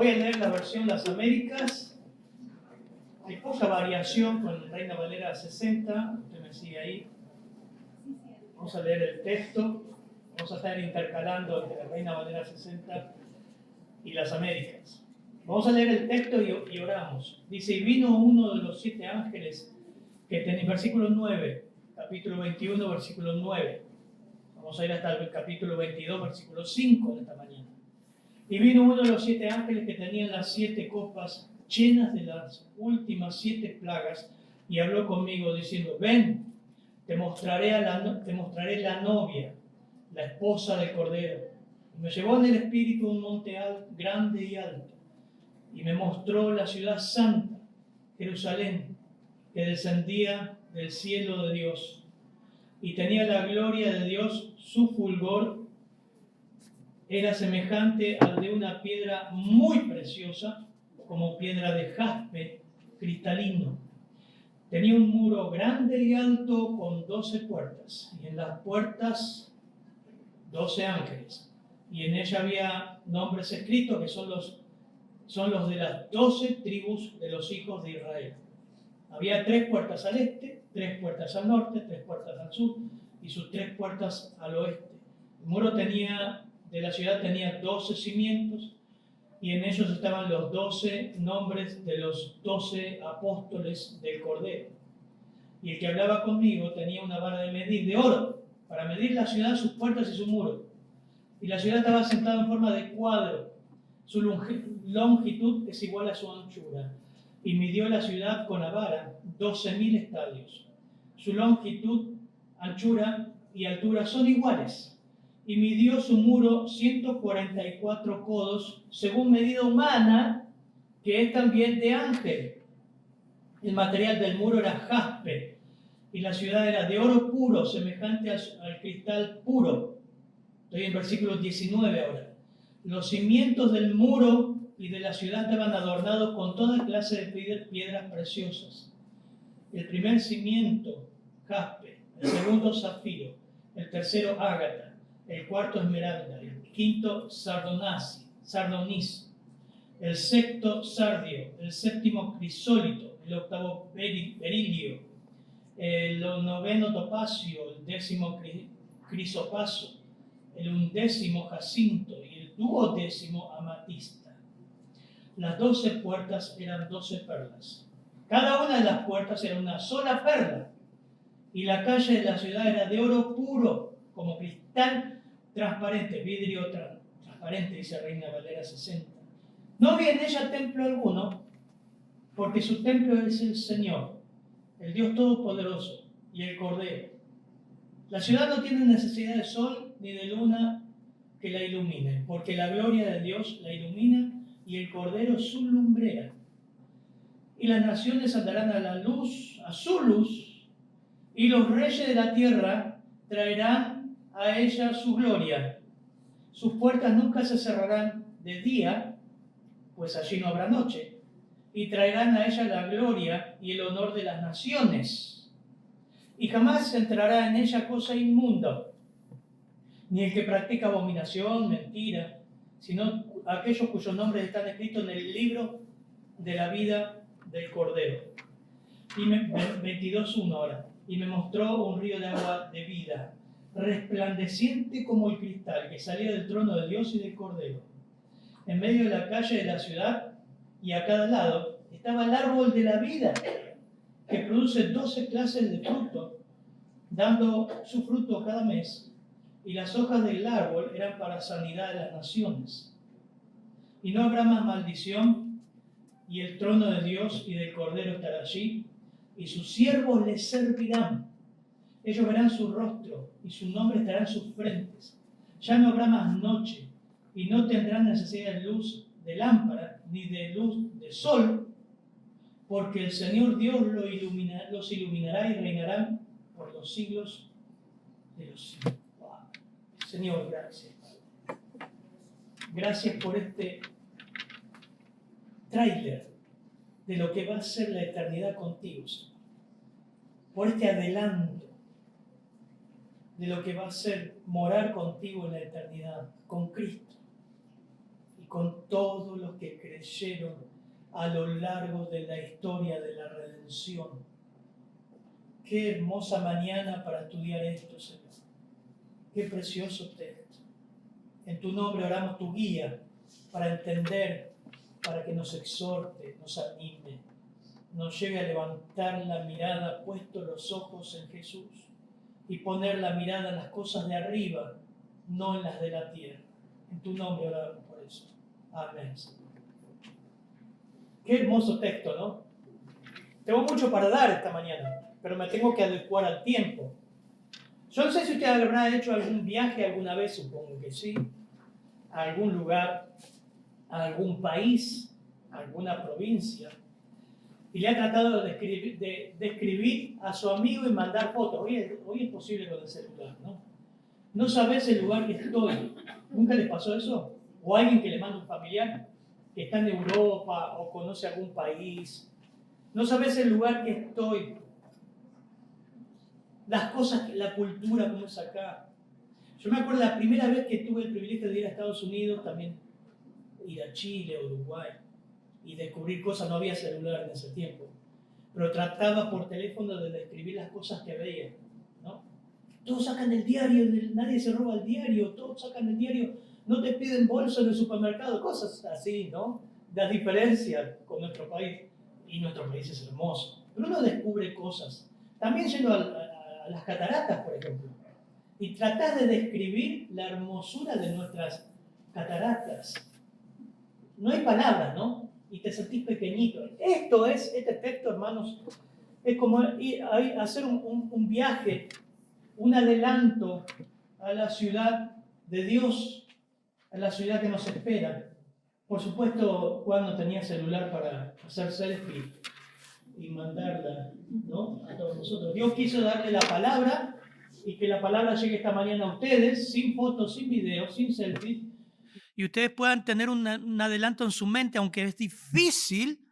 Voy a leer la versión Las Américas. Hay poca variación con Reina Valera 60. Usted me sigue ahí. Vamos a leer el texto. Vamos a estar intercalando entre la Reina Valera 60 y Las Américas. Vamos a leer el texto y oramos. Dice, y vino uno de los 7 ángeles que tenía, versículo 9, capítulo 21, versículo 9. Vamos a ir hasta el capítulo 22, versículo 5 de esta mañana. Y vino uno de los 7 ángeles que tenían las 7 copas llenas de las últimas 7 plagas y habló conmigo diciendo, ven, te mostraré la novia, la esposa del Cordero. Y me llevó en el espíritu a un monte grande y alto y me mostró la ciudad santa, Jerusalén, que descendía del cielo de Dios y tenía la gloria de Dios. Su fulgor era semejante al de una piedra muy preciosa, como piedra de jaspe cristalino. Tenía un muro grande y alto con 12 puertas, y en las puertas 12 ángeles, y en ella había nombres escritos que son los de las 12 tribus de los hijos de Israel. Había 3 puertas al este, 3 puertas al norte, 3 puertas al sur, y sus 3 puertas al oeste. El muro de la ciudad tenía 12 cimientos, y en ellos estaban los 12 nombres de los 12 apóstoles del Cordero. Y el que hablaba conmigo tenía una vara de medir de oro, para medir la ciudad, sus puertas y su muro. Y la ciudad estaba sentada en forma de cuadro. Su longitud es igual a su anchura. Y midió la ciudad con la vara 12.000 estadios. Su longitud, anchura y altura son iguales. Y midió su muro 144 codos, según medida humana, que es también de ángel. El material del muro era jaspe, y la ciudad era de oro puro, semejante al cristal puro. Estoy en versículo 19 ahora. Los cimientos del muro y de la ciudad estaban adornados con toda clase de piedras preciosas. El primer cimiento, jaspe; el segundo, zafiro; el tercero, ágata; el cuarto, esmeralda; el quinto, sardonis; el sexto, sardio; el séptimo, crisólito; el octavo, berilio; el noveno, topacio; el 10º, crisopaso; el 11º, jacinto; y el 12º, amatista. Las 12 puertas eran 12 perlas. Cada una de las puertas era una sola perla, y la calle de la ciudad era de oro puro, como cristal transparente, vidrio transparente, dice Reina Valera 60. No había en ella templo alguno, porque su templo es el Señor, el Dios Todopoderoso, y el Cordero. La ciudad no tiene necesidad de sol ni de luna que la ilumine, porque la gloria de Dios la ilumina y el Cordero su lumbrera. Y las naciones andarán a la luz, a su luz, y los reyes de la tierra traerán a ella su gloria. Sus puertas nunca se cerrarán de día, pues allí no habrá noche, y traerán a ella la gloria y el honor de las naciones. Y jamás entrará en ella cosa inmunda, ni el que practica abominación, mentira, sino aquellos cuyos nombres están escritos en el libro de la vida del Cordero. Y 22:1 ahora. Y me mostró un río de agua de vida, resplandeciente como el cristal, que salía del trono de Dios y del Cordero. En medio de la calle de la ciudad y a cada lado estaba el árbol de la vida, que produce 12 clases de fruto, dando su fruto cada mes, y las hojas del árbol eran para sanidad de las naciones. Y no habrá más maldición, y el trono de Dios y del Cordero estará allí, y sus siervos les servirán. Ellos verán su rostro, y su nombre estará en sus frentes. Ya no habrá más noche, y no tendrán necesidad de luz de lámpara, ni de luz de sol, porque el Señor Dios los iluminará y reinarán por los siglos de los siglos. Wow. Señor, gracias. Gracias por este tráiler de lo que va a ser la eternidad contigo, Señor. Por este adelanto de lo que va a ser morar contigo en la eternidad, con Cristo y con todos los que creyeron a lo largo de la historia de la redención. Qué hermosa mañana para estudiar esto, Señor. Qué precioso texto. En tu nombre oramos tu guía para entender, para que nos exhorte, nos anime, nos lleve a levantar la mirada, puesto los ojos en Jesús, y poner la mirada en las cosas de arriba, no en las de la tierra. En tu nombre oramos por eso. Amén. Qué hermoso texto, ¿no? Tengo mucho para dar esta mañana, pero me tengo que adecuar al tiempo. Yo no sé si usted habrá hecho algún viaje alguna vez, supongo que sí, a algún lugar, a algún país, a alguna provincia, y le ha tratado de escribir a su amigo y mandar fotos. Hoy es posible con el celular, ¿no? No sabes el lugar que estoy. ¿Nunca les pasó eso? O alguien que le manda un familiar que está en Europa o conoce algún país. No sabes el lugar que estoy. Las cosas, la cultura, cómo es acá. Yo me acuerdo la primera vez que tuve el privilegio de ir a Estados Unidos, también ir a Chile, Uruguay, y descubrir cosas. No había celular en ese tiempo, pero trataba por teléfono de describir las cosas que veía, ¿no? Todos sacan el diario, nadie se roba el diario, todos sacan el diario, no te piden bolsa en el supermercado, cosas así, ¿no? Las diferencias con nuestro país, y nuestro país es hermoso, pero uno descubre cosas. También yendo a las cataratas, por ejemplo, y tratás de describir la hermosura de nuestras cataratas. No hay palabras, ¿no? Y te sentís pequeñito. Este texto, hermanos, es como hacer un viaje, un adelanto a la ciudad de Dios, a la ciudad que nos espera. Por supuesto, Juan no tenía celular para hacer selfie y mandarla, ¿no?, a todos nosotros. Dios quiso darle la palabra y que la palabra llegue esta mañana a ustedes, sin fotos, sin videos, sin selfies, y ustedes puedan tener un adelanto en su mente, aunque es difícil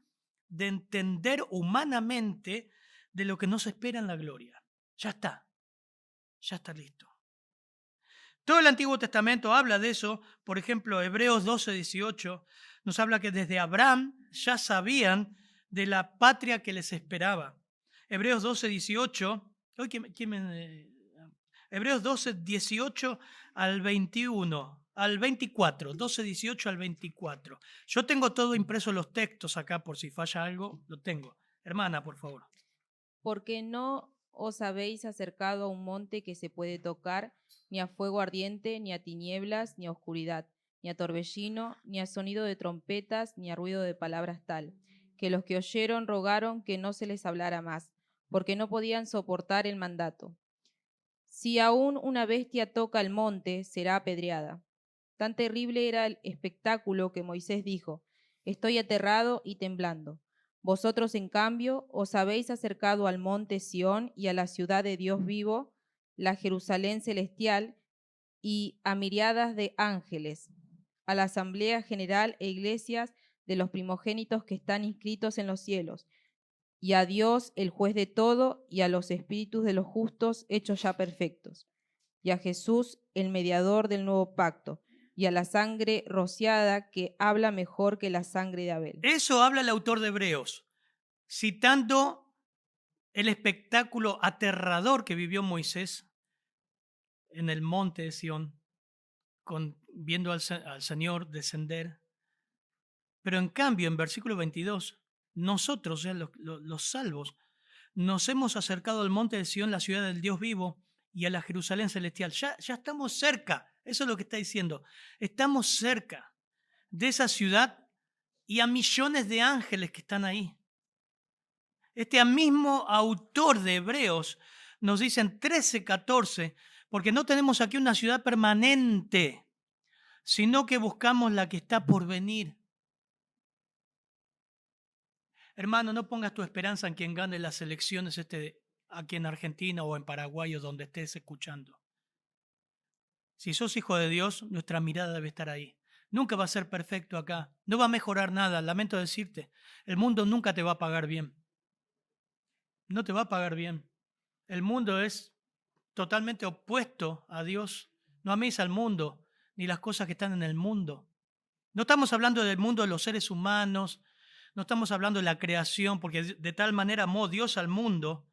de entender humanamente de lo que nos espera en la gloria. Ya está listo. Todo el Antiguo Testamento habla de eso. Por ejemplo, Hebreos 12:18 nos habla que desde Abraham ya sabían de la patria que les esperaba. Hebreos 12:18, Hebreos 12:18 al 21, al 24, 12:18 al 24. Yo tengo todo impreso los textos acá, por si falla algo, lo tengo. Hermana, por favor. Porque no os habéis acercado a un monte que se puede tocar, ni a fuego ardiente, ni a tinieblas, ni a oscuridad, ni a torbellino, ni a sonido de trompetas, ni a ruido de palabras tal, que los que oyeron rogaron que no se les hablara más, porque no podían soportar el mandato. Si aún una bestia toca el monte, será apedreada. Tan terrible era el espectáculo que Moisés dijo: estoy aterrado y temblando. Vosotros, en cambio, os habéis acercado al monte Sión y a la ciudad de Dios vivo, la Jerusalén celestial, y a miriadas de ángeles, a la asamblea general e iglesias de los primogénitos que están inscritos en los cielos, y a Dios, el juez de todo, y a los espíritus de los justos hechos ya perfectos, y a Jesús, el mediador del nuevo pacto, y a la sangre rociada que habla mejor que la sangre de Abel. Eso habla el autor de Hebreos, citando el espectáculo aterrador que vivió Moisés en el monte de Sión, viendo al Señor descender. Pero en cambio, en versículo 22, nosotros, los salvos, nos hemos acercado al monte de Sión, la ciudad del Dios vivo, y a la Jerusalén celestial. Ya estamos cerca, eso es lo que está diciendo. Estamos cerca de esa ciudad y a millones de ángeles que están ahí. Este mismo autor de Hebreos nos dice en 13:14, porque no tenemos aquí una ciudad permanente, sino que buscamos la que está por venir. Hermano, no pongas tu esperanza en quien gane las elecciones aquí en Argentina o en Paraguay o donde estés escuchando. Si sos hijo de Dios, nuestra mirada debe estar ahí. Nunca va a ser perfecto acá. No va a mejorar nada. Lamento decirte, el mundo nunca te va a pagar bien. No te va a pagar bien. El mundo es totalmente opuesto a Dios. No améis al mundo ni las cosas que están en el mundo. No estamos hablando del mundo de los seres humanos, no estamos hablando de la creación, porque de tal manera amó Dios al mundo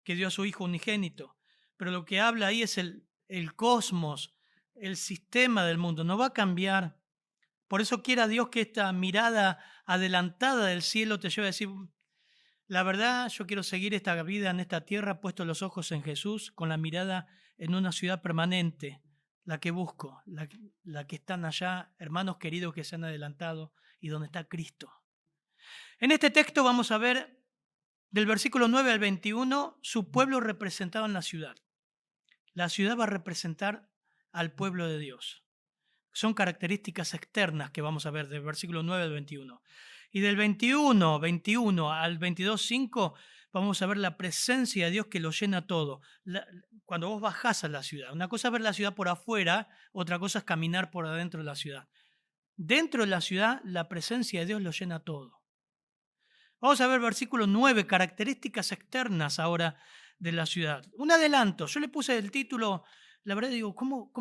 que dio a su Hijo unigénito. Pero lo que habla ahí es el cosmos, el sistema del mundo. No va a cambiar. Por eso quiera Dios que esta mirada adelantada del cielo te lleve a decir, la verdad, yo quiero seguir esta vida en esta tierra, puesto los ojos en Jesús, con la mirada en una ciudad permanente, la que busco, la que están allá, hermanos queridos que se han adelantado y donde está Cristo. En este texto vamos a ver del versículo 9 al 21, su pueblo representado en la ciudad. La ciudad va a representar al pueblo de Dios. Son características externas que vamos a ver del versículo 9 al 21. Y del 21 al 22:5 vamos a ver la presencia de Dios que lo llena todo. Cuando vos bajás a la ciudad, una cosa es ver la ciudad por afuera, otra cosa es caminar por adentro de la ciudad. Dentro de la ciudad, la presencia de Dios lo llena todo. Vamos a ver versículo 9, características externas ahora de la ciudad. Un adelanto, yo le puse el título, la verdad digo, ¿cómo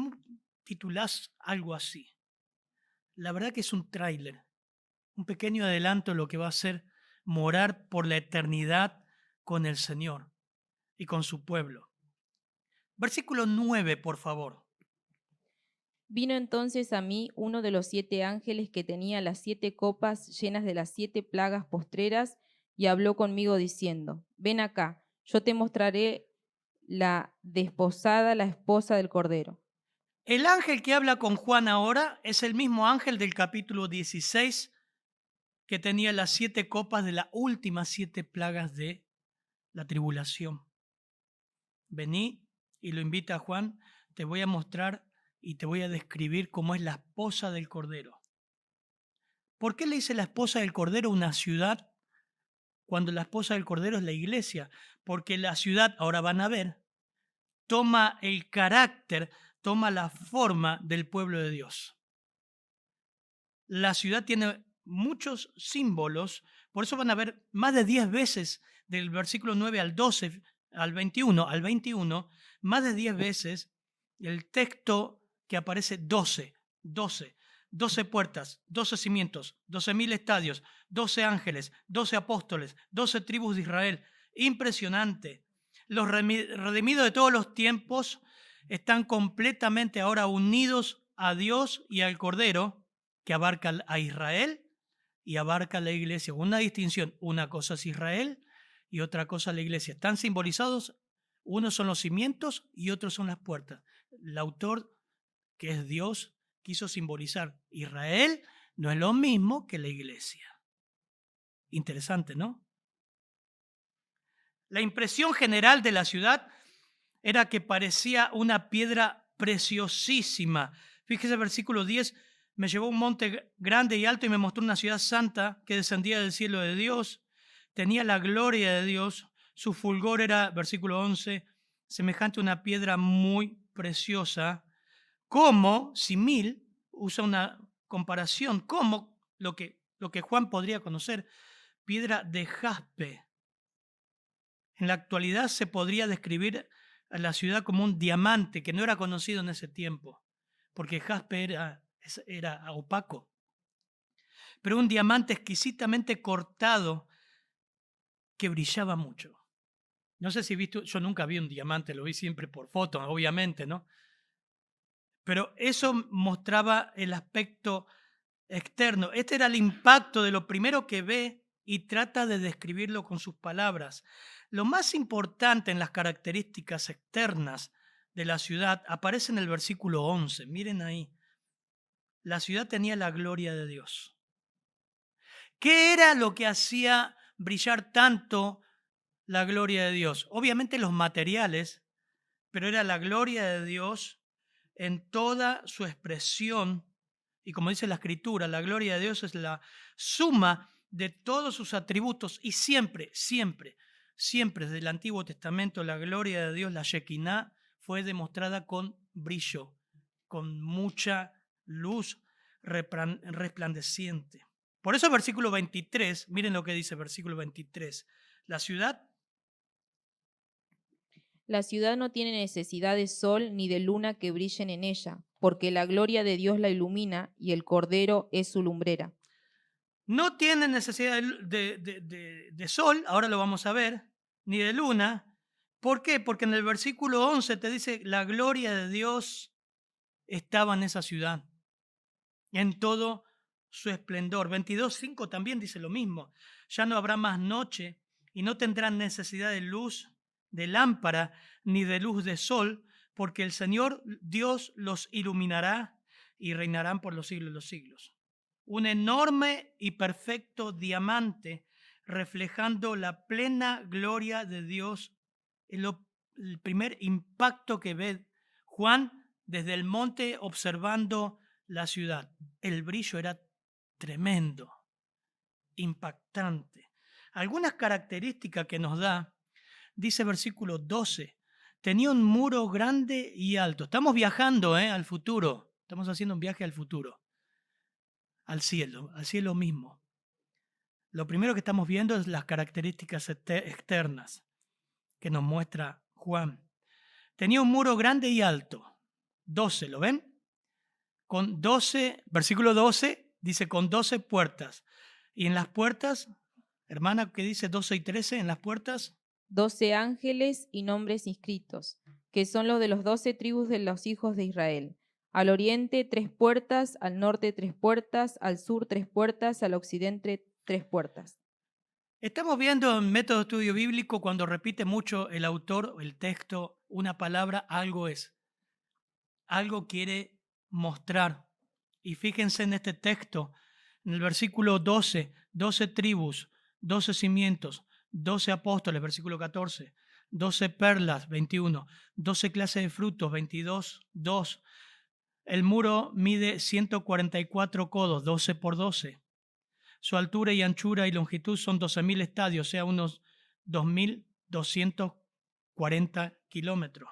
titulás algo así? La verdad que es un tráiler, un pequeño adelanto de lo que va a ser morar por la eternidad con el Señor y con su pueblo. Versículo 9, por favor. Vino entonces a mí uno de los 7 ángeles que tenía las 7 copas llenas de las 7 plagas postreras y habló conmigo diciendo, ven acá, yo te mostraré la desposada, la esposa del Cordero. El ángel que habla con Juan ahora es el mismo ángel del capítulo 16 que tenía las 7 copas de las últimas 7 plagas de la tribulación. Vení y lo invita a Juan, te voy a mostrar y te voy a describir cómo es la esposa del Cordero. ¿Por qué le dice la esposa del Cordero una ciudad cuando la esposa del Cordero es la iglesia? Porque la ciudad, ahora van a ver, toma el carácter, toma la forma del pueblo de Dios. La ciudad tiene muchos símbolos, por eso van a ver más de 10 veces del versículo 9 al 12, al 21, más de 10 veces el texto que aparece 12 puertas, 12 cimientos, 12.000 estadios, 12 ángeles, 12 apóstoles, 12 tribus de Israel. Impresionante. Los redimidos de todos los tiempos están completamente ahora unidos a Dios y al Cordero, que abarca a Israel y abarca a la iglesia. Una distinción, una cosa es Israel y otra cosa la iglesia. Están simbolizados, unos son los cimientos y otros son las puertas. El autor, que es Dios, quiso simbolizar Israel no es lo mismo que la iglesia. Interesante, ¿no? La impresión general de la ciudad era que parecía una piedra preciosísima. Fíjese el versículo 10, me llevó a un monte grande y alto y me mostró una ciudad santa que descendía del cielo de Dios. Tenía la gloria de Dios. Su fulgor era, versículo 11, semejante a una piedra muy preciosa. Como, simil, usa una comparación, como lo que Juan podría conocer, piedra de jaspe. En la actualidad se podría describir a la ciudad como un diamante que no era conocido en ese tiempo, porque jaspe era opaco. Pero un diamante exquisitamente cortado que brillaba mucho. No sé si viste, yo nunca vi un diamante, lo vi siempre por foto, obviamente, ¿no? Pero eso mostraba el aspecto externo. Este era el impacto de lo primero que ve y trata de describirlo con sus palabras. Lo más importante en las características externas de la ciudad aparece en el versículo 11. Miren ahí. La ciudad tenía la gloria de Dios. ¿Qué era lo que hacía brillar tanto la gloria de Dios? Obviamente los materiales, pero era la gloria de Dios en toda su expresión. Y como dice la Escritura, la gloria de Dios es la suma de todos sus atributos. Y siempre, siempre, siempre desde el Antiguo Testamento, la gloria de Dios, la Shekinah, fue demostrada con brillo, con mucha luz resplandeciente. Por eso el versículo 23, miren lo que dice el versículo 23. La ciudad La ciudad no tiene necesidad de sol ni de luna que brillen en ella, porque la gloria de Dios la ilumina y el Cordero es su lumbrera. No tiene necesidad de sol, ahora lo vamos a ver, ni de luna. ¿Por qué? Porque en el versículo 11 te dice, la gloria de Dios estaba en esa ciudad, en todo su esplendor. 22:5 también dice lo mismo. Ya no habrá más noche y no tendrán necesidad de luz de lámpara ni de luz de sol, porque el Señor Dios los iluminará y reinarán por los siglos de los siglos. Un enorme y perfecto diamante reflejando la plena gloria de Dios. Es el primer impacto que ve Juan desde el monte observando la ciudad. El brillo era tremendo, impactante. Algunas características que nos da, dice versículo 12, tenía un muro grande y alto. Estamos viajando al futuro, estamos haciendo un viaje al futuro, al cielo mismo. Lo primero que estamos viendo es las características externas que nos muestra Juan. Tenía un muro grande y alto. 12, ¿lo ven? Con 12, versículo 12, dice con 12 puertas. Y en las puertas, hermana, ¿qué dice 12 y 13? En las puertas, 12 ángeles y nombres inscritos, que son los de los 12 tribus de los hijos de Israel. Al oriente 3 puertas, al norte 3 puertas, al sur 3 puertas, al occidente 3 puertas. estamos viendo en método de estudio bíblico cuando repite mucho el autor, el texto, una palabra, algo es. Algo quiere mostrar. Y fíjense en este texto, en el versículo 12, 12 tribus, 12 cimientos, 12 apóstoles, versículo 14, 12 perlas, 21, 12 clases de frutos, 22, 2. El muro mide 144 codos, 12 por 12. Su altura y anchura y longitud son 12.000 estadios, o sea, unos 2.240 kilómetros.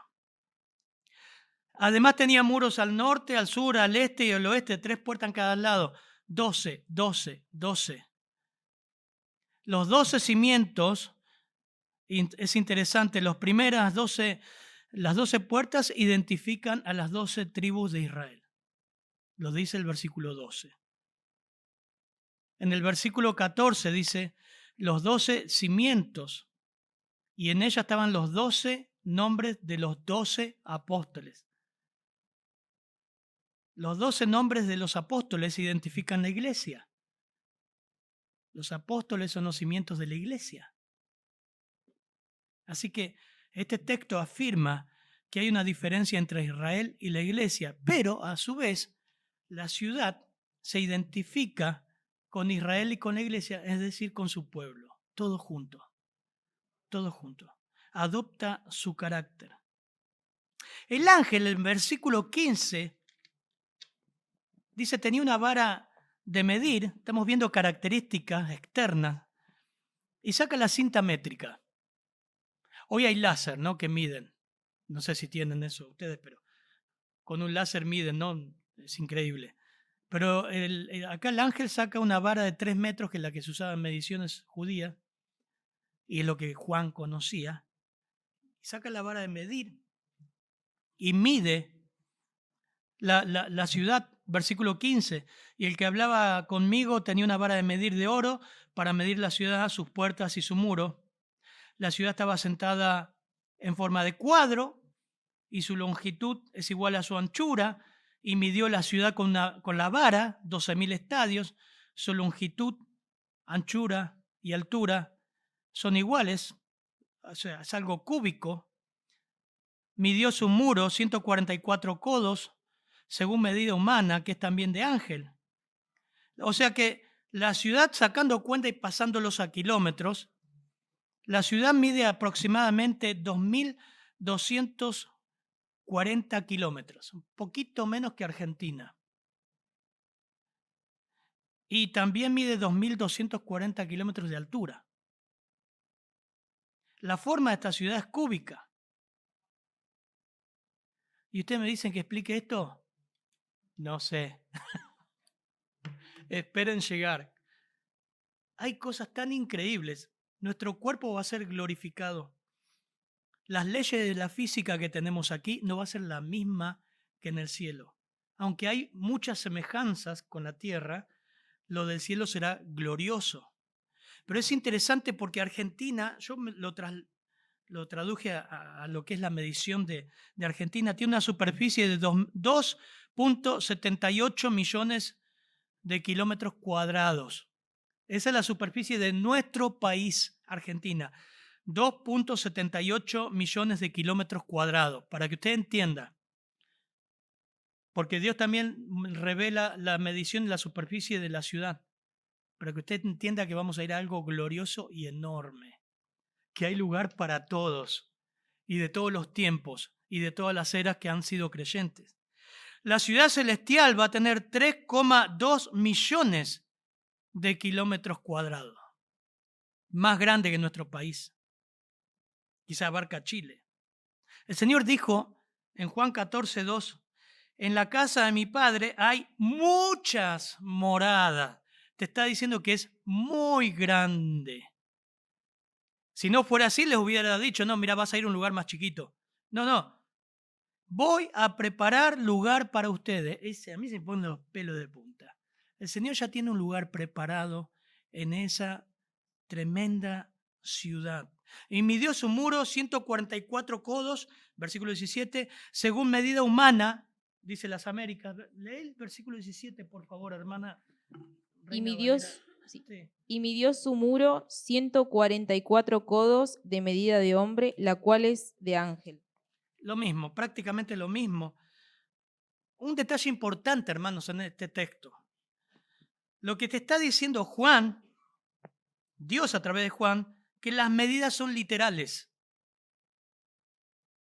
Además tenía muros al norte, al sur, al este y al oeste, 3 puertas en cada lado. 12, 12, 12. Los 12 cimientos, es interesante, las 12 puertas identifican a las 12 tribus de Israel. Lo dice el versículo 12. En el versículo 14 dice los 12 cimientos y en ella estaban los 12 nombres de los 12 apóstoles. Los 12 nombres de los apóstoles identifican la iglesia. Los apóstoles son los cimientos de la iglesia. Así que este texto afirma que hay una diferencia entre Israel y la iglesia, pero a su vez la ciudad se identifica con Israel y con la iglesia, es decir, con su pueblo, todo junto, todo junto. Adopta su carácter. El ángel, en versículo 15, dice, tenía una vara de medir, estamos viendo características externas, y saca la cinta métrica. Hoy hay láser, ¿no? Que miden. No sé si tienen eso ustedes, pero con un láser miden, ¿no? Es increíble. Pero acá el ángel saca una vara de 3 metros, que es la que se usaba en mediciones judías, y es lo que Juan conocía. Y saca la vara de medir y mide la ciudad, versículo 15. Y el que hablaba conmigo tenía una vara de medir de oro para medir la ciudad, sus puertas y su muro. La ciudad estaba asentada en forma de cuadro y su longitud es igual a su anchura, y midió la ciudad con la vara, 12.000 estadios. Su longitud, anchura y altura son iguales, o sea, es algo cúbico. Midió su muro, 144 codos, según medida humana, que es también de ángel. O sea que la ciudad, sacando cuenta y pasándolos a kilómetros, la ciudad mide aproximadamente 2.240 kilómetros, un poquito menos que Argentina. Y también mide 2.240 kilómetros de altura. La forma de esta ciudad es cúbica. ¿Y ustedes me dicen que explique esto? No sé. Esperen llegar. Hay cosas tan increíbles. Nuestro cuerpo va a ser glorificado. Las leyes de la física que tenemos aquí no va a ser la misma que en el cielo. aunque hay muchas semejanzas con la tierra, lo del cielo será glorioso. Pero es interesante porque Argentina, lo traduje a lo que es la medición de Argentina, tiene una superficie de 2,78 millones de kilómetros cuadrados. Esa es la superficie de nuestro país, Argentina. 2,78 millones de kilómetros cuadrados, para que usted entienda. Porque Dios también revela la medición de la superficie de la ciudad, para que usted entienda que vamos a ir a algo glorioso y enorme, que hay lugar para todos y de todos los tiempos y de todas las eras que han sido creyentes. La ciudad celestial va a tener 3,2 millones de kilómetros cuadrados, más grande que nuestro país. Quizá abarca Chile. El Señor dijo en Juan 14:2, en la casa de mi Padre hay muchas moradas. Te está diciendo que es muy grande. Si no fuera así, les hubiera dicho, no, mira, vas a ir a un lugar más chiquito. No. Voy a preparar lugar para ustedes. A mí se me ponen los pelos de punta. El Señor ya tiene un lugar preparado en esa tremenda ciudad. Y midió su muro 144 codos, versículo 17, según medida humana, dice las Américas. Lee el versículo 17, por favor, hermana. Y Reina midió, Valera. sí, Sí. y midió su muro 144 codos de medida de hombre, la cual es de ángel. Lo mismo, prácticamente lo mismo. Un detalle importante, hermanos, en este texto. Lo que te está diciendo Juan, Dios a través de Juan, que las medidas son literales.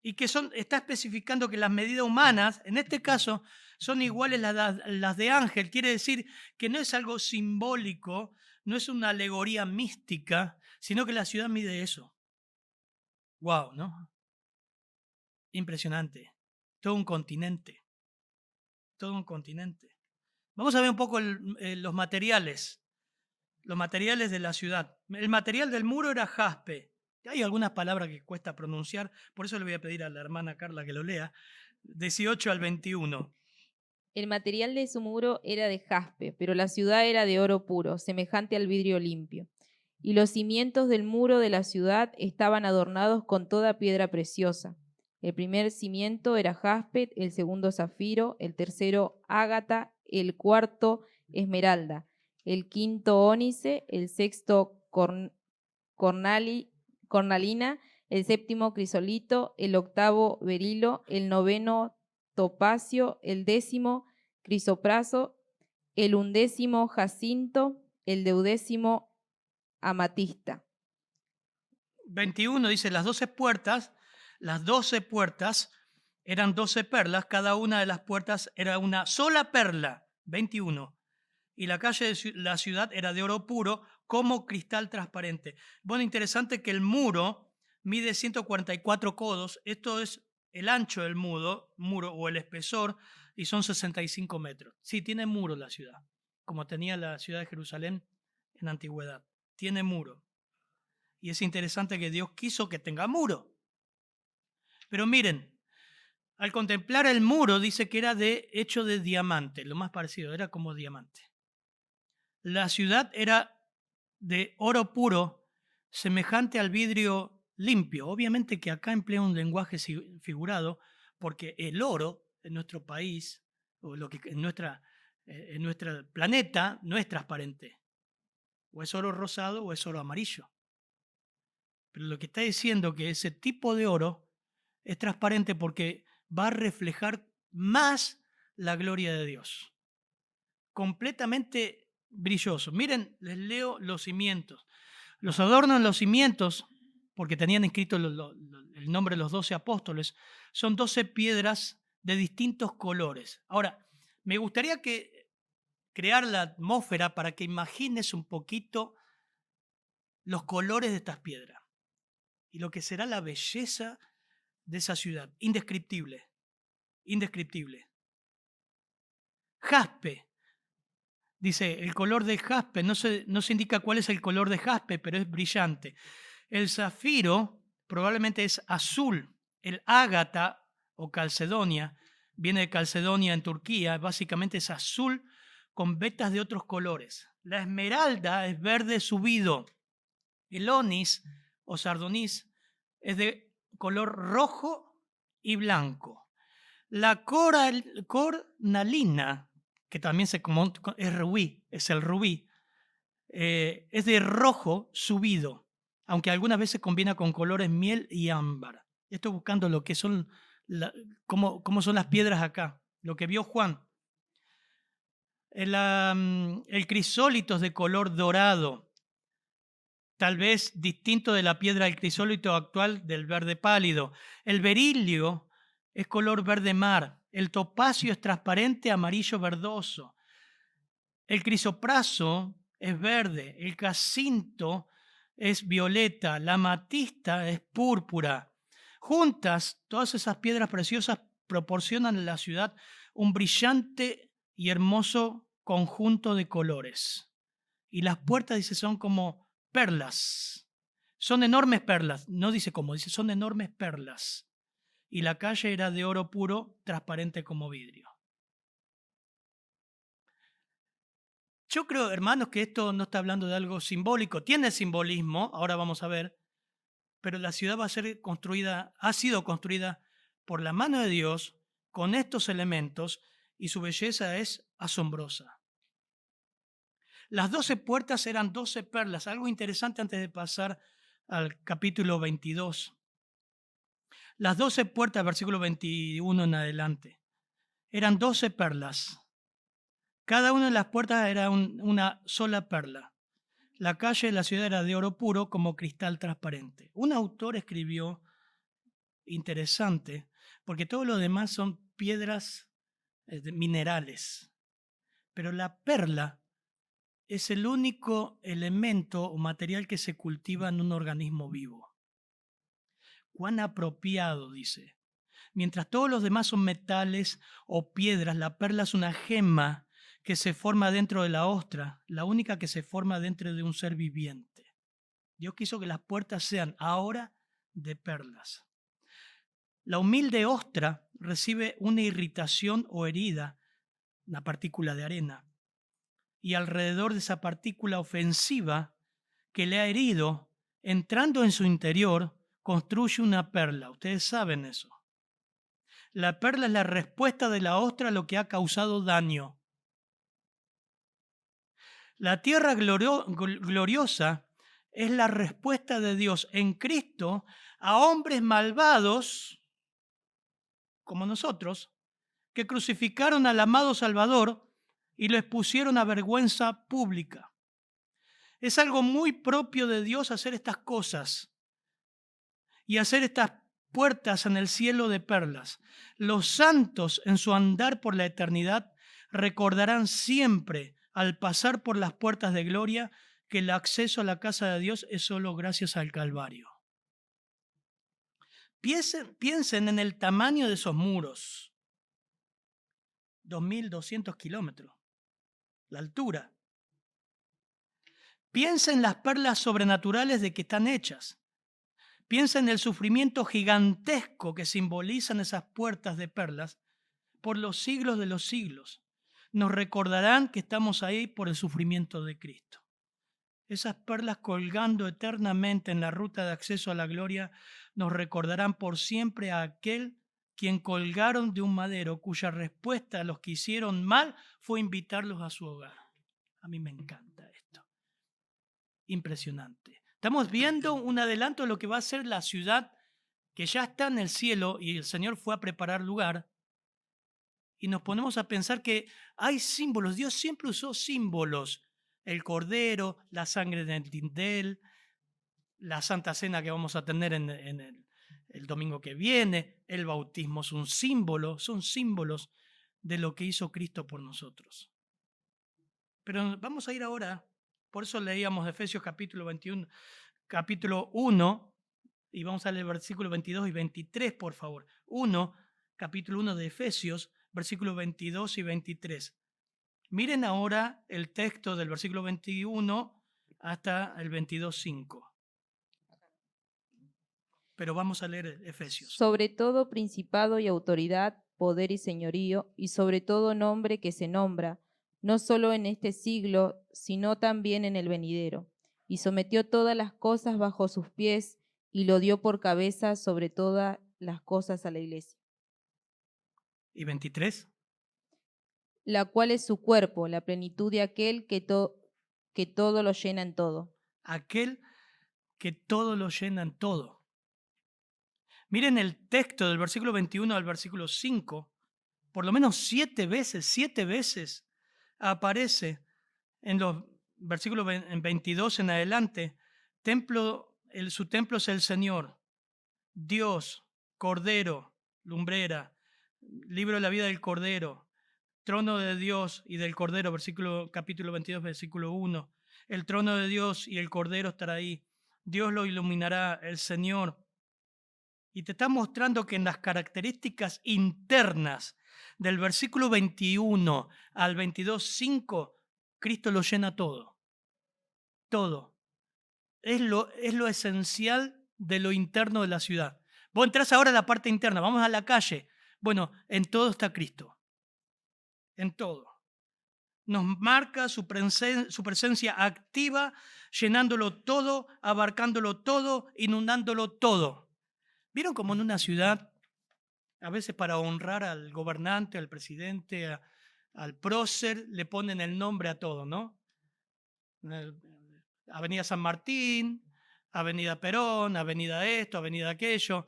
Y que está especificando que las medidas humanas, en este caso, son iguales las de ángel. Quiere decir que no es algo simbólico, no es una alegoría mística, sino que la ciudad mide eso. ¡Wow! ¿No? Impresionante. Todo un continente. Todo un continente. Vamos a ver un poco los materiales de la ciudad. El material del muro era jaspe. Hay algunas palabras que cuesta pronunciar, por eso le voy a pedir a la hermana Carla que lo lea. 18 al 21. El material de su muro era de jaspe, pero la ciudad era de oro puro, semejante al vidrio limpio. Y los cimientos del muro de la ciudad estaban adornados con toda piedra preciosa. El primer cimiento era jaspe, el segundo zafiro, el tercero ágata, el cuarto esmeralda, el quinto ónice, el sexto cornalina, el séptimo crisolito, el octavo berilo, el noveno topacio, el décimo crisopraso, el undécimo jacinto, el deudécimo amatista. 21 dice, las 12 puertas eran 12 perlas, cada una de las puertas era una sola perla, 21. Y la calle de la ciudad era de oro puro como cristal transparente. Bueno, interesante que el muro mide 144 codos. Esto es el ancho del muro o el espesor, y son 65 metros. Sí, tiene muro la ciudad, como tenía la ciudad de Jerusalén en la antigüedad. Tiene muro. Y es interesante que Dios quiso que tenga muro. Pero miren, al contemplar el muro dice que era hecho de diamante, lo más parecido, era como diamante. La ciudad era de oro puro, semejante al vidrio limpio. Obviamente que acá emplea un lenguaje figurado, porque el oro en nuestro país, o lo que en nuestro planeta, no es transparente. O es oro rosado o es oro amarillo. Pero lo que está diciendo que ese tipo de oro es transparente porque va a reflejar más la gloria de Dios. Completamente brilloso. Miren, les leo los cimientos. Los adornos en los cimientos, porque tenían escrito el nombre de los 12 apóstoles, son 12 piedras de distintos colores. Ahora, me gustaría crear la atmósfera para que imagines un poquito los colores de estas piedras y lo que será la belleza de esa ciudad. Indescriptible. Indescriptible. Jaspe. Dice, el color del jaspe, no se indica cuál es el color de jaspe, pero es brillante. El zafiro probablemente es azul. El ágata o calcedonia viene de Calcedonia en Turquía, básicamente es azul con vetas de otros colores. La esmeralda es verde subido. El onis o sardonís es de color rojo y blanco. La cornalina, que también es rubí, es el rubí, es de rojo subido, aunque algunas veces combina con colores miel y ámbar. Estoy buscando lo que son, cómo son las piedras acá, lo que vio Juan. El crisólito es de color dorado, tal vez distinto de la piedra del crisólito actual del verde pálido. El berilio es color verde mar. El topacio es transparente amarillo verdoso. El crisopraso es verde. El jacinto es violeta. La amatista es púrpura. Juntas, todas esas piedras preciosas proporcionan a la ciudad un brillante y hermoso conjunto de colores. Y las puertas, dice, son como perlas. Son enormes perlas. No dice cómo, dice son enormes perlas. Y la calle era de oro puro, transparente como vidrio. Yo creo, hermanos, que esto no está hablando de algo simbólico. Tiene simbolismo, ahora vamos a ver, pero la ciudad va a ser construida, ha sido construida por la mano de Dios con estos elementos y su belleza es asombrosa. Las 12 puertas eran 12 perlas. Algo interesante antes de pasar al capítulo 22. Las 12 puertas, versículo 21 en adelante, eran 12 perlas. Cada una de las puertas era una sola perla. La calle de la ciudad era de oro puro como cristal transparente. Un autor escribió, interesante, porque todo lo demás son piedras minerales, pero la perla es el único elemento o material que se cultiva en un organismo vivo. Cuán apropiado, dice. Mientras todos los demás son metales o piedras, la perla es una gema que se forma dentro de la ostra, la única que se forma dentro de un ser viviente. Dios quiso que las puertas sean ahora de perlas. La humilde ostra recibe una irritación o herida, una partícula de arena, y alrededor de esa partícula ofensiva que le ha herido, entrando en su interior, construye una perla. Ustedes saben eso. La perla es la respuesta de la ostra a lo que ha causado daño. La tierra gloriosa es la respuesta de Dios en Cristo a hombres malvados como nosotros, que crucificaron al amado Salvador y lo expusieron a vergüenza pública. Es algo muy propio de Dios hacer estas cosas y hacer estas puertas en el cielo de perlas. Los santos en su andar por la eternidad recordarán siempre al pasar por las puertas de gloria que el acceso a la casa de Dios es solo gracias al Calvario. Piensen en el tamaño de esos muros. 2.200 kilómetros. La altura. Piensa en las perlas sobrenaturales de que están hechas. Piensa en el sufrimiento gigantesco que simbolizan esas puertas de perlas por los siglos de los siglos. Nos recordarán que estamos ahí por el sufrimiento de Cristo. Esas perlas colgando eternamente en la ruta de acceso a la gloria nos recordarán por siempre a aquel quien colgaron de un madero, cuya respuesta a los que hicieron mal fue invitarlos a su hogar. A mí me encanta esto. Impresionante. Estamos viendo un adelanto de lo que va a ser la ciudad que ya está en el cielo y el Señor fue a preparar lugar. Y nos ponemos a pensar que hay símbolos. Dios siempre usó símbolos. El cordero, la sangre del dintel, la Santa Cena que vamos a tener en el domingo que viene, el bautismo es un símbolo, son símbolos de lo que hizo Cristo por nosotros. Pero vamos a ir ahora, por eso leíamos Efesios capítulo 21, capítulo 1, y vamos a leer versículos 22 y 23, por favor. Capítulo 1 de Efesios, versículos 22 y 23. Miren ahora el texto del versículo 21 hasta el 22:5. Pero vamos a leer Efesios. Sobre todo principado y autoridad, poder y señorío, y sobre todo nombre que se nombra, no solo en este siglo, sino también en el venidero. Y sometió todas las cosas bajo sus pies, y lo dio por cabeza sobre todas las cosas a la iglesia, Y 23. la cual es su cuerpo, la plenitud de aquel que todo lo llena en todo. Aquel que todo lo llena en todo. Miren el texto del versículo 21 al versículo 5. Por lo menos 7 veces aparece en los versículos 22 en adelante. Su templo es el Señor, Dios, Cordero, lumbrera, libro de la vida del Cordero, trono de Dios y del Cordero, capítulo 22, versículo 1. El trono de Dios y el Cordero estará ahí. Dios lo iluminará, el Señor. Y te está mostrando que en las características internas del versículo 21 al 22:5, Cristo lo llena todo. Todo. Es lo esencial de lo interno de la ciudad. Vos entrás ahora a la parte interna, vamos a la calle. Bueno, en todo está Cristo. En todo. Nos marca su presencia activa, llenándolo todo, abarcándolo todo, inundándolo todo. ¿Vieron cómo en una ciudad, a veces para honrar al gobernante, al presidente, al prócer, le ponen el nombre a todo, ¿no? Avenida San Martín, Avenida Perón, Avenida esto, Avenida aquello.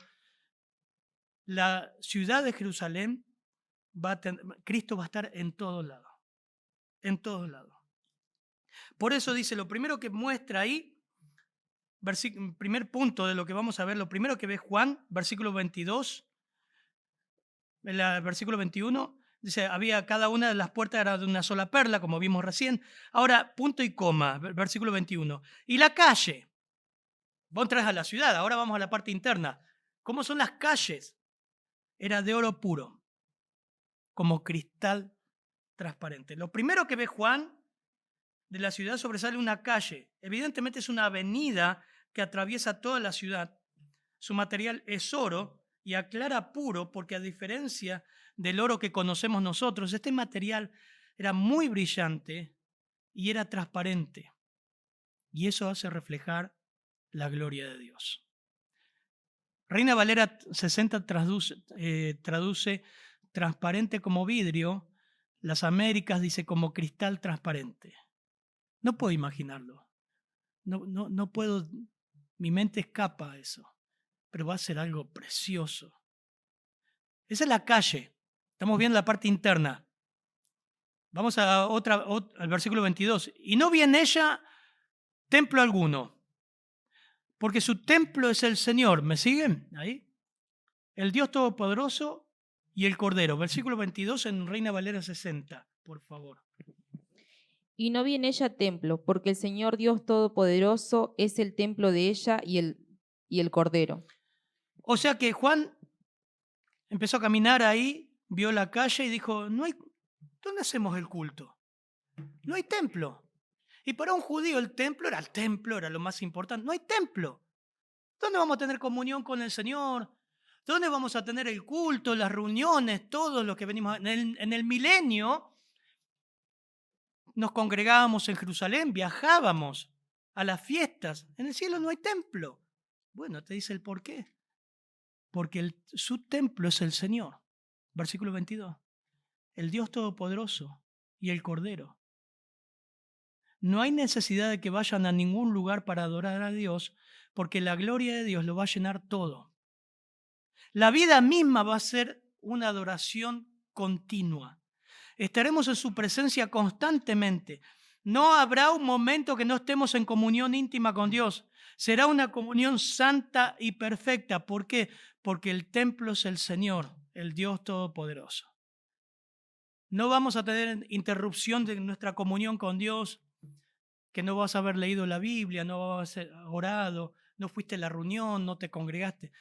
La ciudad de Jerusalén, Cristo va a estar en todos lados. En todos lados. Por eso dice, lo primero que muestra ahí, primer punto de lo que vamos a ver, lo primero que ve Juan, versículo 22, el versículo 21, dice, cada una de las puertas era de una sola perla, como vimos recién. Ahora, punto y coma, versículo 21. Y la calle. Vos entras a la ciudad, ahora vamos a la parte interna. ¿Cómo son las calles? Era de oro puro, como cristal transparente. Lo primero que ve Juan de la ciudad sobresale una calle. Evidentemente es una avenida que atraviesa toda la ciudad. Su material es oro y aclara puro porque, a diferencia del oro que conocemos nosotros, este material era muy brillante y era transparente. Y eso hace reflejar la gloria de Dios. Reina Valera 60 traduce transparente como vidrio. Las Américas dice como cristal transparente. No puedo imaginarlo. No puedo, mi mente escapa a eso. Pero va a ser algo precioso. Esa es la calle. Estamos viendo la parte interna. Vamos al versículo 22. Y no vi en ella templo alguno, porque su templo es el Señor. ¿Me siguen ahí? El Dios Todopoderoso y el Cordero. Versículo 22 en Reina Valera 60, por favor. Y no vi en ella templo, porque el Señor Dios Todopoderoso es el templo de ella y el Cordero. O sea que Juan empezó a caminar ahí, vio la calle y dijo, ¿dónde hacemos el culto? No hay templo. Y para un judío el templo era lo más importante. No hay templo. ¿Dónde vamos a tener comunión con el Señor? ¿Dónde vamos a tener el culto, las reuniones, todos los que venimos? En el milenio nos congregábamos en Jerusalén, viajábamos a las fiestas. En el cielo no hay templo. Bueno, te dice el por qué. Porque su templo es el Señor. Versículo 22. El Dios Todopoderoso y el Cordero. No hay necesidad de que vayan a ningún lugar para adorar a Dios, porque la gloria de Dios lo va a llenar todo. La vida misma va a ser una adoración continua. Estaremos en su presencia constantemente. No habrá un momento que no estemos en comunión íntima con Dios. Será una comunión santa y perfecta. ¿Por qué? Porque el templo es el Señor, el Dios Todopoderoso. No vamos a tener interrupción de nuestra comunión con Dios, que no vas a haber leído la Biblia, no vas a haber orado, no fuiste a la reunión, no te congregaste.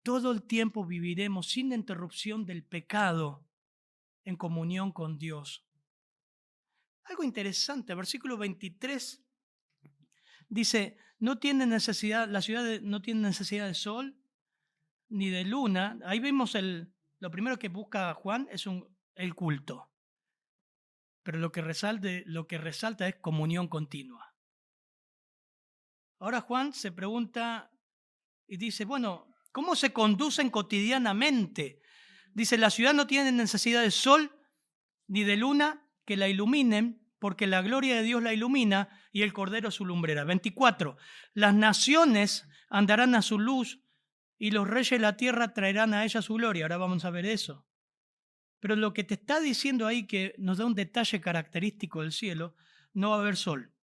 Todo el tiempo viviremos sin interrupción del pecado en comunión con Dios. Algo interesante, versículo 23 dice, la ciudad no tiene necesidad de sol ni de luna. Ahí vemos Lo primero que busca Juan es el culto. Pero lo que resalta es comunión continua. Ahora Juan se pregunta y dice, bueno, ¿cómo se conducen cotidianamente? Dice, la ciudad no tiene necesidad de sol ni de luna que la iluminen, porque la gloria de Dios la ilumina y el Cordero su lumbrera. 24. Las naciones andarán a su luz y los reyes de la tierra traerán a ella su gloria. Ahora vamos a ver eso. Pero lo que te está diciendo ahí, que nos da un detalle característico del cielo, no va a haber sol,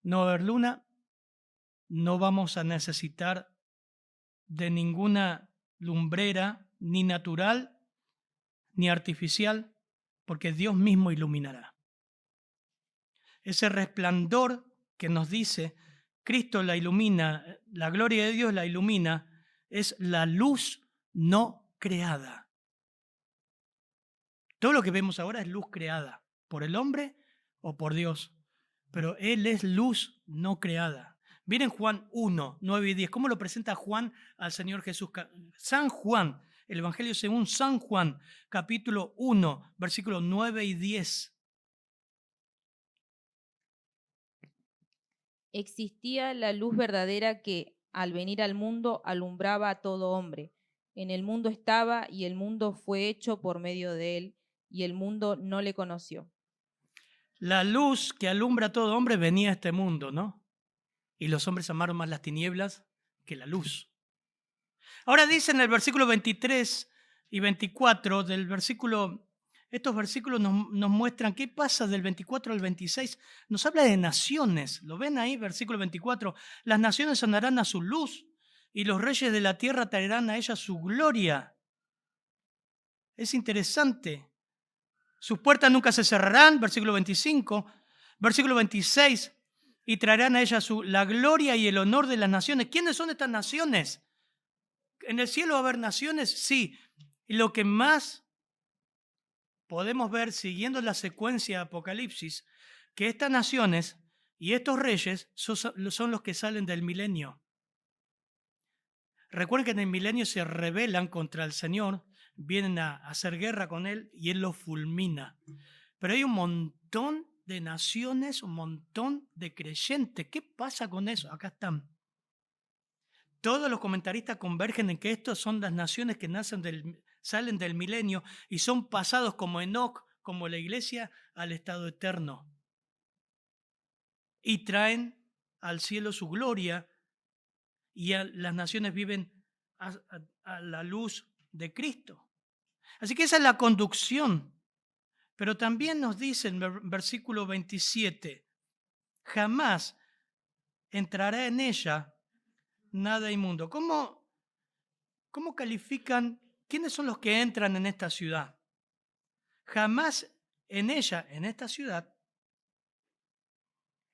no va a haber luna, no vamos a necesitar de ninguna lumbrera, ni natural, ni artificial, porque Dios mismo iluminará. Ese resplandor que nos dice, Cristo la ilumina, la gloria de Dios la ilumina, es la luz no creada. Todo lo que vemos ahora es luz creada, por el hombre o por Dios, pero Él es luz no creada. Miren Juan 1, 9 y 10, ¿cómo lo presenta Juan al Señor Jesús? San Juan, el Evangelio según San Juan, capítulo 1, versículos 9 y 10. Existía la luz verdadera que, al venir al mundo, alumbraba a todo hombre. En el mundo estaba y el mundo fue hecho por medio de él, y el mundo no le conoció. La luz que alumbra a todo hombre venía a este mundo, ¿no? Y los hombres amaron más las tinieblas que la luz. Ahora dice en el versículo 23 y 24 del versículo, estos versículos nos muestran qué pasa del 24 al 26. Nos habla de naciones. ¿Lo ven ahí? Versículo 24. Las naciones andarán a su luz y los reyes de la tierra traerán a ella su gloria. Es interesante. Sus puertas nunca se cerrarán, versículo 25. Versículo 26. Y traerán a ella la gloria y el honor de las naciones. ¿Quiénes son estas naciones? ¿En el cielo va a haber naciones? Sí. Y lo que más podemos ver siguiendo la secuencia de Apocalipsis, que estas naciones y estos reyes son los que salen del milenio. Recuerden que en el milenio se rebelan contra el Señor, vienen a hacer guerra con Él y Él los fulmina. Pero hay un montón de naciones, un montón de creyentes. ¿Qué pasa con eso? Acá están. Todos los comentaristas convergen en que estas son las naciones que salen del milenio y son pasados como Enoc, como la iglesia, al estado eterno. Y traen al cielo su gloria y las naciones viven a la luz de Cristo. Así que esa es la conducción. Pero también nos dice en versículo 27, jamás entrará en ella nada inmundo. ¿Cómo califican quiénes son los que entran en esta ciudad? Jamás en ella, en esta ciudad,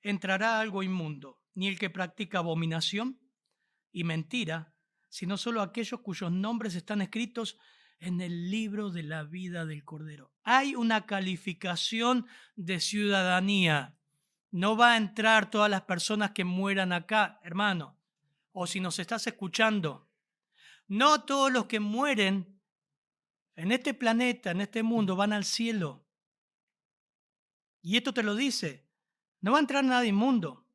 entrará algo inmundo, ni el que practica abominación y mentira, sino solo aquellos cuyos nombres están escritos en el libro de la vida del Cordero. Hay una calificación de ciudadanía. No va a entrar todas las personas que mueran acá, hermano, o si nos estás escuchando. No todos los que mueren en este planeta, en este mundo, van al cielo. Y esto te lo dice. No va a entrar nada inmundo.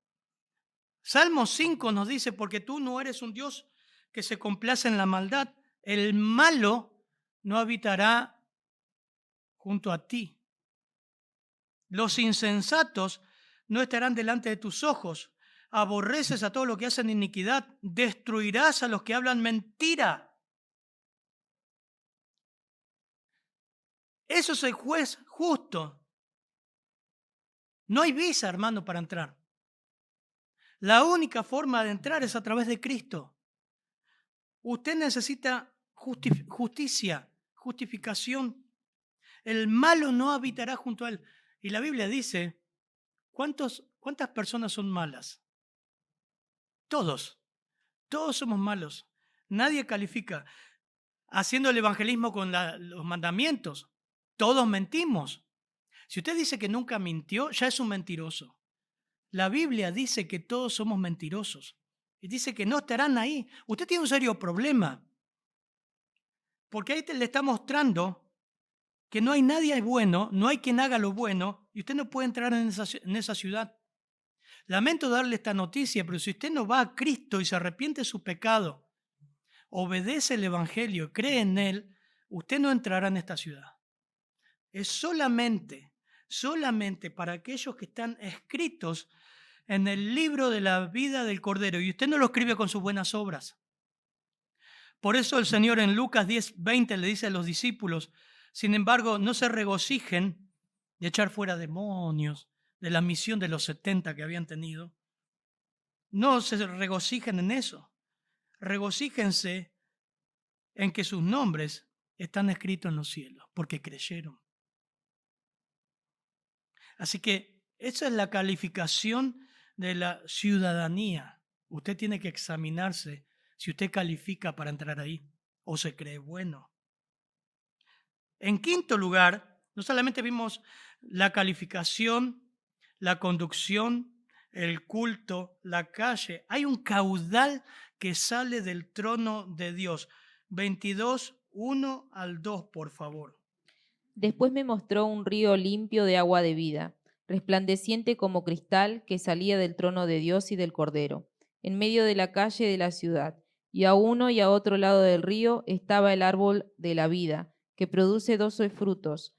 Salmo 5 nos dice, porque tú no eres un Dios que se complace en la maldad. El malo no habitará junto a ti. Los insensatos no estarán delante de tus ojos. Aborreces a todos los que hacen iniquidad. Destruirás a los que hablan mentira. Eso es el juez justo. No hay visa, hermano, para entrar. La única forma de entrar es a través de Cristo. Usted necesita justicia, justificación. El malo no habitará junto a él. Y la Biblia dice, ¿cuántas personas son malas? Todos. Todos somos malos. Nadie califica. Haciendo el evangelismo con los mandamientos, todos mentimos. Si usted dice que nunca mintió, ya es un mentiroso. La Biblia dice que todos somos mentirosos. Y dice que no estarán ahí. Usted tiene un serio problema. Porque ahí le está mostrando que no hay nadie bueno, no hay quien haga lo bueno, y usted no puede entrar en esa ciudad. Lamento darle esta noticia, pero si usted no va a Cristo y se arrepiente de su pecado, obedece el Evangelio, cree en Él, usted no entrará en esta ciudad. Es solamente para aquellos que están escritos en el libro de la vida del Cordero, y usted no lo escribe con sus buenas obras. Por eso el Señor en Lucas 10:20 le dice a los discípulos, sin embargo, no se regocijen de echar fuera demonios, de la misión de los 70 que habían tenido. No se regocijen en eso. Regocíjense en que sus nombres están escritos en los cielos, porque creyeron. Así que esa es la calificación de la ciudadanía. Usted tiene que examinarse si usted califica para entrar ahí o se cree bueno. En quinto lugar, no solamente vimos la calificación, la conducción, el culto, la calle. Hay un caudal que sale del trono de Dios. 22, 1 al 2, por favor. Después me mostró un río limpio de agua de vida, resplandeciente como cristal, que salía del trono de Dios y del Cordero, en medio de la calle de la ciudad. Y a uno y a otro lado del río estaba el árbol de la vida, que produce 12 frutos,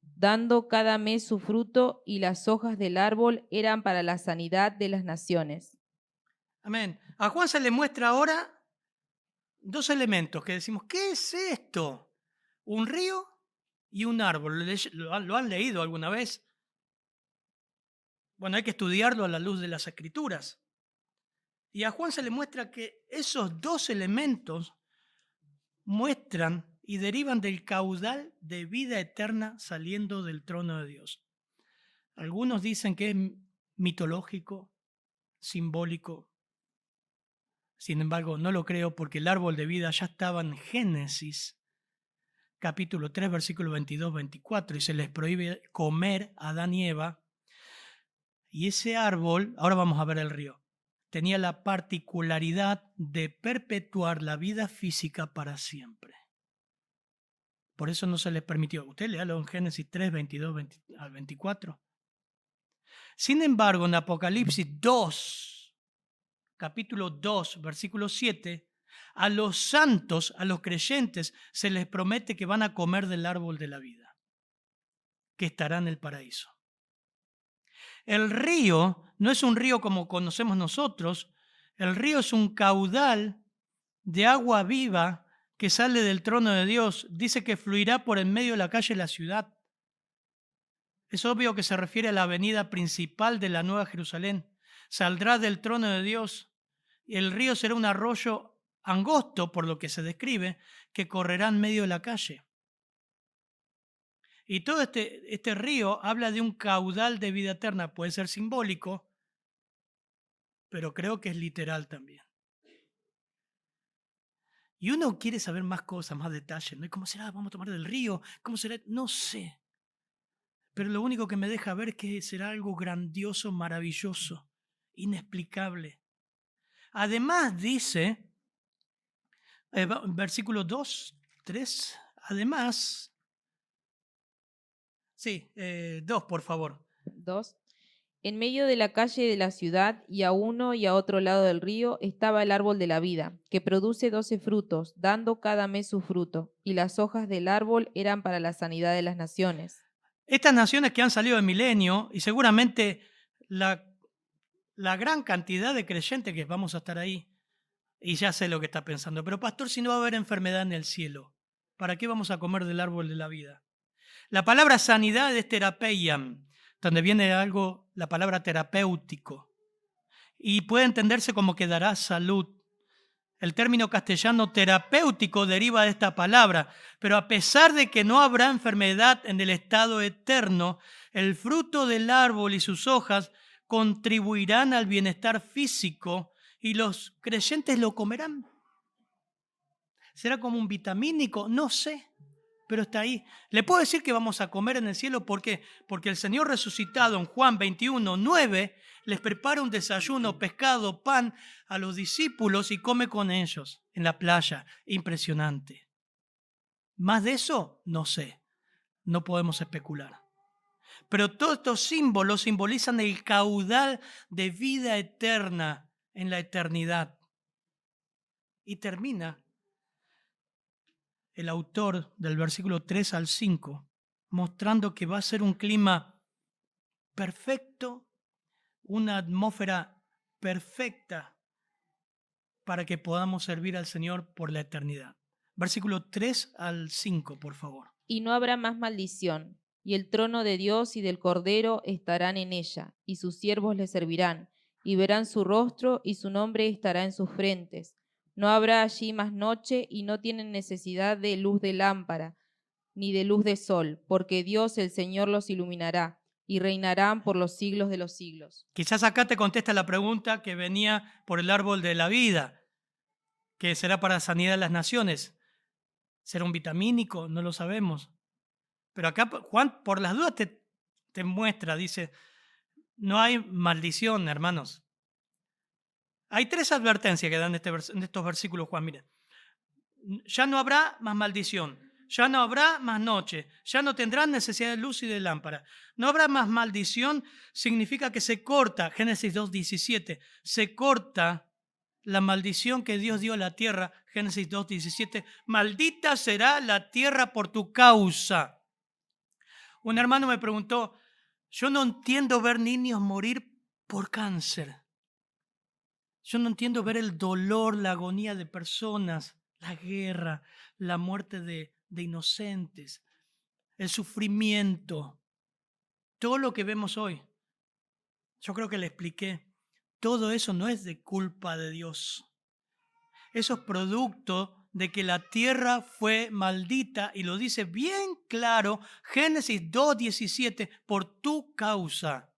dando cada mes su fruto, y las hojas del árbol eran para la sanidad de las naciones. Amén. A Juan se le muestra ahora dos elementos que decimos, ¿qué es esto? Un río y un árbol. ¿Lo han leído alguna vez? Bueno, hay que estudiarlo a la luz de las Escrituras. Y a Juan se le muestra que esos dos elementos muestran y derivan del caudal de vida eterna saliendo del trono de Dios. Algunos dicen que es mitológico, simbólico. Sin embargo, no lo creo porque el árbol de vida ya estaba en Génesis, capítulo 3, versículo 22-24, y se les prohíbe comer a Adán y Eva. Y ese árbol, ahora vamos a ver el río, tenía la particularidad de perpetuar la vida física para siempre. Por eso no se les permitió. Usted léalo en Génesis 3, 22 al 24. Sin embargo, en Apocalipsis 2, capítulo 2, versículo 7, a los santos, a los creyentes, se les promete que van a comer del árbol de la vida, que estará en el paraíso. El río no es un río como conocemos nosotros. El río es un caudal de agua viva que sale del trono de Dios. Dice que fluirá por en medio de la calle de la ciudad. Es obvio que se refiere a la avenida principal de la Nueva Jerusalén. Saldrá del trono de Dios y el río será un arroyo angosto, por lo que se describe, que correrá en medio de la calle. Y todo este río habla de un caudal de vida eterna. Puede ser simbólico, pero creo que es literal también. Y uno quiere saber más cosas, más detalles, ¿no? ¿Y cómo será? ¿Vamos a tomar del río? ¿Cómo será? No sé. Pero lo único que me deja ver es que será algo grandioso, maravilloso, inexplicable. Además dice, versículo 2, 3, además, sí, 2 por favor. 2. En medio de la calle de la ciudad, y a uno y a otro lado del río, estaba el árbol de la vida, que produce 12 frutos, dando cada mes su fruto, y las hojas del árbol eran para la sanidad de las naciones. Estas naciones que han salido del milenio, y seguramente la gran cantidad de creyentes que vamos a estar ahí, y ya sé lo que está pensando, pero pastor, si no va a haber enfermedad en el cielo, ¿para qué vamos a comer del árbol de la vida? La palabra sanidad es terapeiam, donde viene la palabra terapéutico, y puede entenderse como que dará salud. El término castellano terapéutico deriva de esta palabra, pero a pesar de que no habrá enfermedad en el estado eterno, el fruto del árbol y sus hojas contribuirán al bienestar físico y los creyentes lo comerán. ¿Será como un vitamínico? No sé, pero está ahí. Le puedo decir que vamos a comer en el cielo, ¿por qué? Porque el Señor resucitado en Juan 21, 9 les prepara un desayuno, pescado, pan a los discípulos y come con ellos en la playa. Impresionante. Más de eso, no sé. No podemos especular. Pero todos estos símbolos simbolizan el caudal de vida eterna en la eternidad. Y termina el autor del versículo 3 al 5 mostrando que va a ser un clima perfecto, una atmósfera perfecta para que podamos servir al Señor por la eternidad. Versículo 3 al 5, por favor. Y no habrá más maldición, y el trono de Dios y del Cordero estarán en ella, y sus siervos le servirán, y verán su rostro, y su nombre estará en sus frentes. No habrá allí más noche, y no tienen necesidad de luz de lámpara, ni de luz de sol, porque Dios el Señor los iluminará, y reinarán por los siglos de los siglos. Quizás acá te contesta la pregunta que venía por el árbol de la vida, que será para sanidad de las naciones. ¿Será un vitamínico? No lo sabemos. Pero acá Juan, por las dudas, te muestra, dice, no hay maldición, hermanos. Hay 3 advertencias que dan en estos versículos, Juan. Miren, ya no habrá más maldición, ya no habrá más noche, ya no tendrán necesidad de luz y de lámpara. No habrá más maldición significa que se corta, Génesis 2:17, se corta la maldición que Dios dio a la tierra, Génesis 2:17, maldita será la tierra por tu causa. Un hermano me preguntó, yo no entiendo ver niños morir por cáncer. Yo no entiendo ver el dolor, la agonía de personas, la guerra, la muerte de inocentes, el sufrimiento, todo lo que vemos hoy. Yo creo que le expliqué, todo eso no es de culpa de Dios. Eso es producto de que la tierra fue maldita, y lo dice bien claro Génesis 2:17, por tu causa.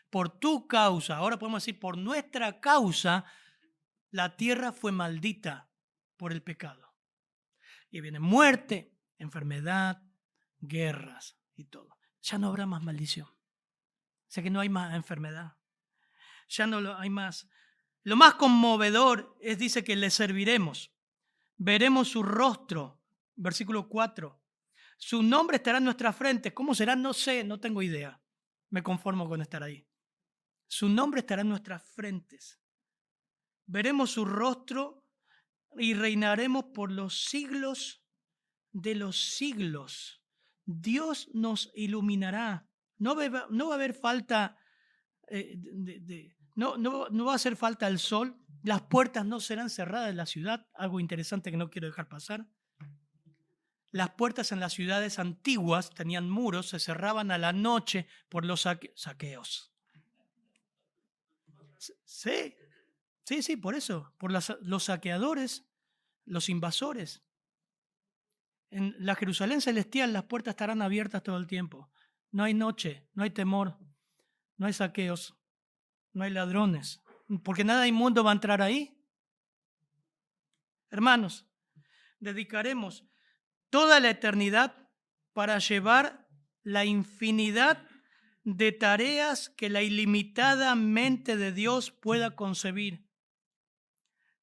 Por tu causa, ahora podemos decir por nuestra causa, la tierra fue maldita por el pecado. Y viene muerte, enfermedad, guerras y todo. Ya no habrá más maldición. O sea que no hay más enfermedad. Ya no hay más. Lo más conmovedor es, dice que le serviremos. Veremos su rostro. Versículo 4. Su nombre estará en nuestra frente. ¿Cómo será? No sé, no tengo idea. Me conformo con estar ahí. Su nombre estará en nuestras frentes. Veremos su rostro y reinaremos por los siglos de los siglos. Dios nos iluminará. No va a haber falta, no va a hacer falta el sol. Las puertas no serán cerradas en la ciudad. Algo interesante que no quiero dejar pasar. Las puertas en las ciudades antiguas tenían muros, se cerraban a la noche por los saqueos. Sí, por eso, por los saqueadores, los invasores. En la Jerusalén celestial las puertas estarán abiertas todo el tiempo. No hay noche, no hay temor, no hay saqueos, no hay ladrones, porque nada inmundo va a entrar ahí. Hermanos, dedicaremos toda la eternidad para llevar la infinidad de tareas que la ilimitada mente de Dios pueda concebir.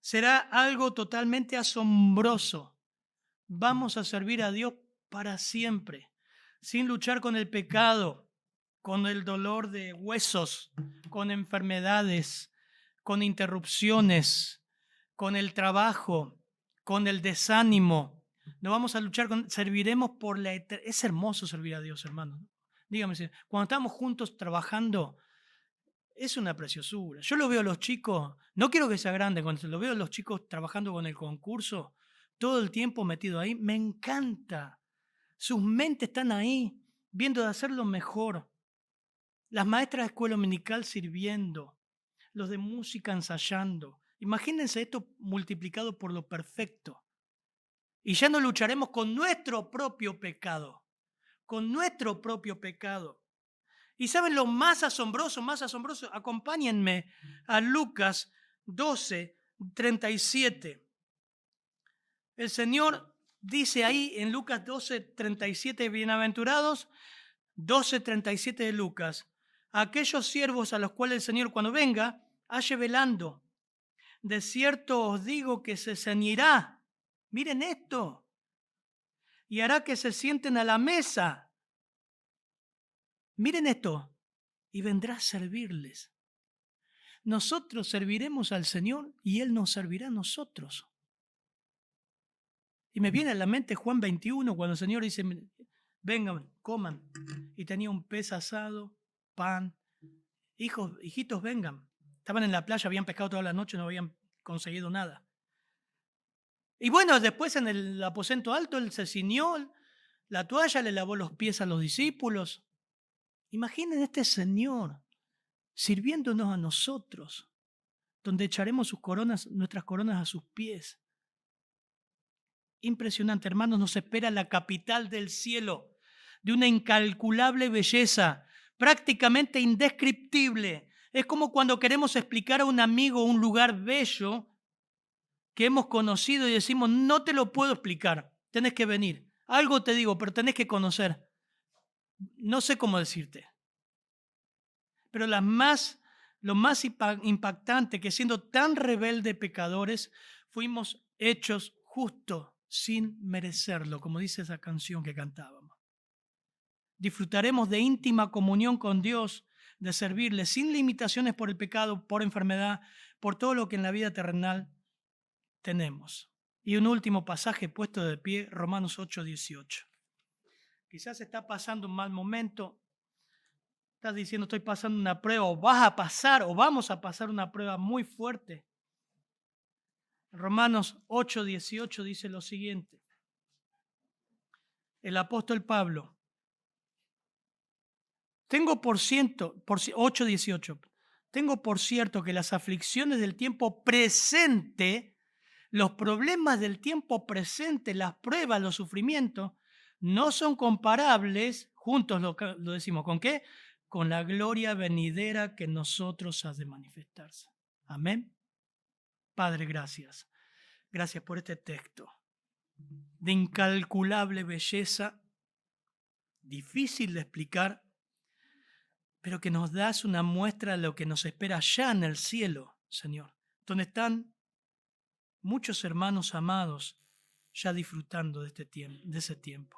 Será algo totalmente asombroso. Vamos a servir a Dios para siempre, sin luchar con el pecado, con el dolor de huesos, con enfermedades, con interrupciones, con el trabajo, con el desánimo. No vamos a luchar serviremos por la eternidad. Es hermoso servir a Dios, hermano. Dígame, cuando estamos juntos trabajando, es una preciosura. Yo lo veo a los chicos, no quiero que sea grande, cuando lo veo a los chicos trabajando con el concurso, todo el tiempo metido ahí, me encanta. Sus mentes están ahí, viendo de hacerlo mejor. Las maestras de escuela dominical sirviendo, los de música ensayando. Imagínense esto multiplicado por lo perfecto. Y ya no lucharemos con nuestro propio pecado, con nuestro propio pecado. ¿Y saben lo más asombroso? Acompáñenme a Lucas 12:37. El Señor dice ahí en Lucas 12:37, bienaventurados, 12:37 de Lucas, aquellos siervos a los cuales el Señor cuando venga, halle velando. De cierto os digo que se ceñirá. Miren esto. y hará que se sienten a la mesa. Miren esto, y vendrá a servirles. Nosotros serviremos al Señor y Él nos servirá a nosotros. Y me viene a la mente Juan 21, cuando el Señor dice, vengan, coman. Y tenía un pez asado, pan. Hijitos, vengan. Estaban en la playa, habían pescado toda la noche, no habían conseguido nada. Y bueno, después en el aposento alto, Él se ciñó la toalla, le lavó los pies a los discípulos. Imaginen este Señor sirviéndonos a nosotros, donde echaremos nuestras coronas a sus pies. Impresionante, hermanos, nos espera la capital del cielo, de una incalculable belleza, prácticamente indescriptible. Es como cuando queremos explicar a un amigo un lugar bello que hemos conocido y decimos, no te lo puedo explicar, tenés que venir. Algo te digo, pero tenés que conocer. No sé cómo decirte. Pero lo más impactante, que siendo tan rebelde pecadores, fuimos hechos justos sin merecerlo, como dice esa canción que cantábamos. Disfrutaremos de íntima comunión con Dios, de servirle sin limitaciones por el pecado, por enfermedad, por todo lo que en la vida terrenal tenemos. Y un último pasaje puesto de pie, Romanos 8:18. Quizás está pasando un mal momento. Estás diciendo, estoy pasando una prueba, o vas a pasar, o vamos a pasar una prueba muy fuerte. Romanos 8:18 dice lo siguiente. El apóstol Pablo. 8:18. Tengo por cierto que las aflicciones del tiempo presente, los problemas del tiempo presente, las pruebas, los sufrimientos, no son comparables, juntos lo decimos, ¿con qué? Con la gloria venidera que en nosotros ha de manifestarse. Amén. Padre, gracias. Gracias por este texto de incalculable belleza, difícil de explicar, pero que nos das una muestra de lo que nos espera allá en el cielo, Señor, donde están muchos hermanos amados ya disfrutando de ese tiempo.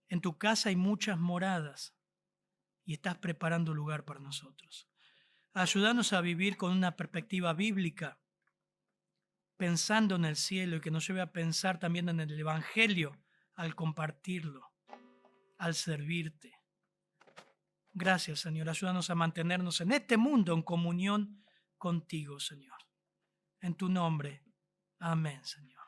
En tu casa hay muchas moradas y estás preparando lugar para nosotros. Ayúdanos a vivir con una perspectiva bíblica, pensando en el cielo y que nos lleve a pensar también en el Evangelio al compartirlo, al servirte. Gracias, Señor. Ayúdanos a mantenernos en este mundo en comunión contigo, Señor. En tu nombre. Amén, Señor.